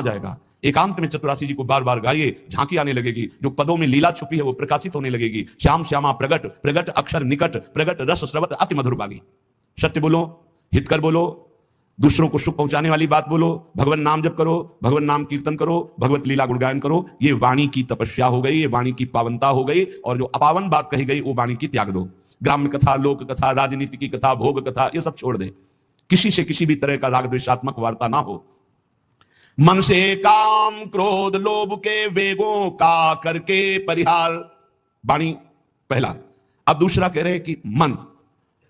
जाएगा। एकांत में चतुरासी जी को बार बार गाइए, झांकी आने लगेगी, जो पदों में लीला छुपी है वो प्रकाशित होने लगेगी। श्याम श्यामा प्रगट, प्रगट अक्षर निकट, प्रगट रस श्रवत अति मधुर बागी। सत्य बोलो, हितकर बोलो, दूसरों को सुख पहुंचाने वाली बात बोलो, भगवान नाम जप करो, भगवान नाम कीर्तन करो, भगवत लीला गुणगायन करो। ये वाणी की तपस्या हो गई, ये वाणी की पावनता हो गई। और जो अपावन बात कही गई वो वाणी की त्याग दो। ग्राम्य कथा, लोक कथा, राजनीति की कथा, भोग कथा, ये सब छोड़ दे। किसी से किसी भी तरह का राग द्वेषात्मक वार्ता ना हो। मन से काम क्रोध लोभ के वेगों का करके परिहार। वाणी पहला। अब दूसरा कह रहे हैं कि मन,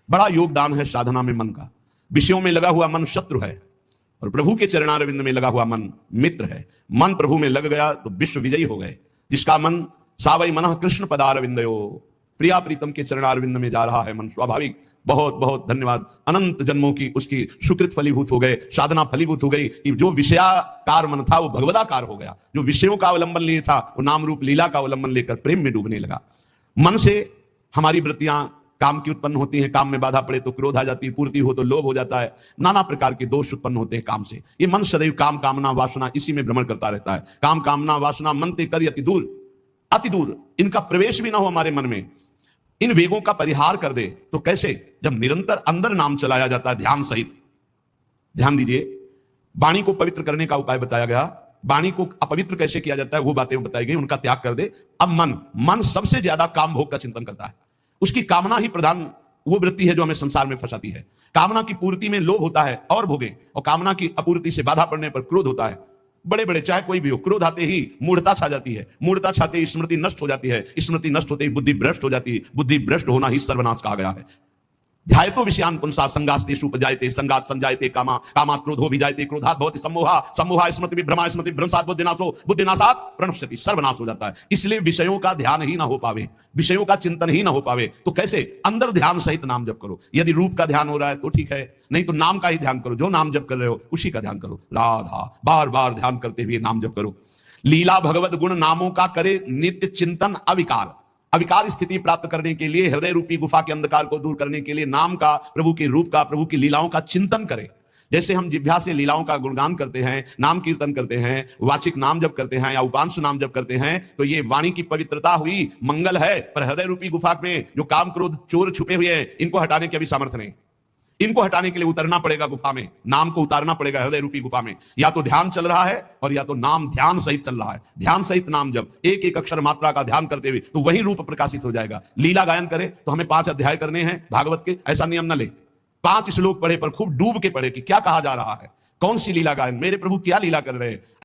बड़ा योगदान है साधना में मन का। विषयों में लगा हुआ मन शत्रु है और प्रभु के चरणारविंद में लगा हुआ मन मित्र है। मन प्रभु में लग गया तो विश्व विजयी हो गए। जिसका मन सावई मनः कृष्ण पदारविंदयो, प्रिया प्रीतम के चरणारविंद में जा रहा है मन, स्वाभाविक। बहुत बहुत धन्यवाद। अनंत जन्मों की उसकी सुकृत फलीभूत हो गए, साधना फलीभूत हो गई कि जो विषयाकार मन था वो भगवदाकार हो गया। जो विषयों का अवलंबन लिए था वो नाम रूप लीला का अवलंबन लेकर प्रेम में डूबने लगा। मन से हमारी वृत्तियां काम की उत्पन्न होती हैं। काम में बाधा पड़े तो क्रोध आ जाती है, पूर्ति हो तो लोभ हो जाता है, नाना प्रकार के दोष उत्पन्न होते हैं काम से। ये मन सदैव काम कामना वासना इसी में भ्रमण करता रहता है। काम कामना वासना मन ते कर अति दूर, अति दूर, इनका प्रवेश भी ना हो हमारे मन में। इन वेगों का परिहार कर दे तो कैसे? जब निरंतर अंदर नाम चलाया जाता है ध्यान सहित। ध्यान दीजिए, वाणी को पवित्र करने का उपाय बताया गया। वाणी को अपवित्र कैसे किया जाता है वो बातें बताई गई, उनका त्याग कर दे। अब मन सबसे ज्यादा काम भोग का चिंतन करता है। उसकी कामना ही प्रधान वो वृत्ति है जो हमें संसार में फंसाती है। कामना की पूर्ति में लोभ होता है और भोगे, और कामना की अपूर्ति से बाधा पड़ने पर क्रोध होता है। बड़े बड़े चाहे कोई भी हो, क्रोध आते ही मूढ़ता छा जाती है, मूढ़ता छाते ही स्मृति नष्ट हो जाती है, स्मृति नष्ट होते ही बुद्धि भ्रष्ट हो जाती है, बुद्धि भ्रष्ट होना ही सर्वनाश कहा गया है। ध्यायतो विषयान पुंसा संगास्तेषु उपजायते संगात संजायते कामा, कामात् क्रोधो विजायते क्रोधात् भवति सम्मोहा, सम्मोहा स्मृति विभ्रमा, स्मृति भ्रंशात् बुद्धिनाशो, बुद्धिनाशात् प्रणश्यति, सर्वनाश हो जाता है। इसलिए विषयों का ध्यान ही ना हो पावे, विषयों का चिंतन ही ना हो पावे तो कैसे? अंदर ध्यान सहित नाम जप करो। यदि रूप का ध्यान हो रहा है तो ठीक है, नहीं तो नाम का ही ध्यान करो। जो नाम जप कर रहे हो उसी का ध्यान करो। राधा बार बार ध्यान करते हुए नाम जप करो। लीला भगवत गुण नामों का करे नित्य चिंतन अविकार। अविकार स्थिति प्राप्त करने के लिए, हृदय रूपी गुफा के अंधकार को दूर करने के लिए नाम का, प्रभु के रूप का, प्रभु की लीलाओं का चिंतन करें। जैसे हम जिह्वा से लीलाओं का गुणगान करते हैं, नाम कीर्तन करते हैं, वाचिक नाम जप करते हैं या उपांशु नाम जप करते हैं, तो ये वाणी की पवित्रता हुई, मंगल है। पर हृदय रूपी गुफा में जो काम क्रोध चोर छुपे हुए हैं, इनको हटाने की अभी सामर्थ्य नहीं। इनको हटाने के लिए उतरना पड़ेगा गुफा में, नाम को उतारना पड़ेगा हृदय रूपी गुफा में। या तो ध्यान चल रहा है और या तो नाम ध्यान सहित चल रहा है। ध्यान सहित नाम जब एक एक अक्षर मात्रा का ध्यान करते हुए तो वही रूप प्रकाशित हो जाएगा। लीला गायन करे तो हमें 5 अध्याय करने हैं भागवत के, ऐसा नियम न ले। 5 श्लोक पढ़े पर खूब डूब के पढ़े कि क्या कहा जा रहा है, कौन सी लीला गायन, मेरे प्रभु क्या लीला कर रहे हैं।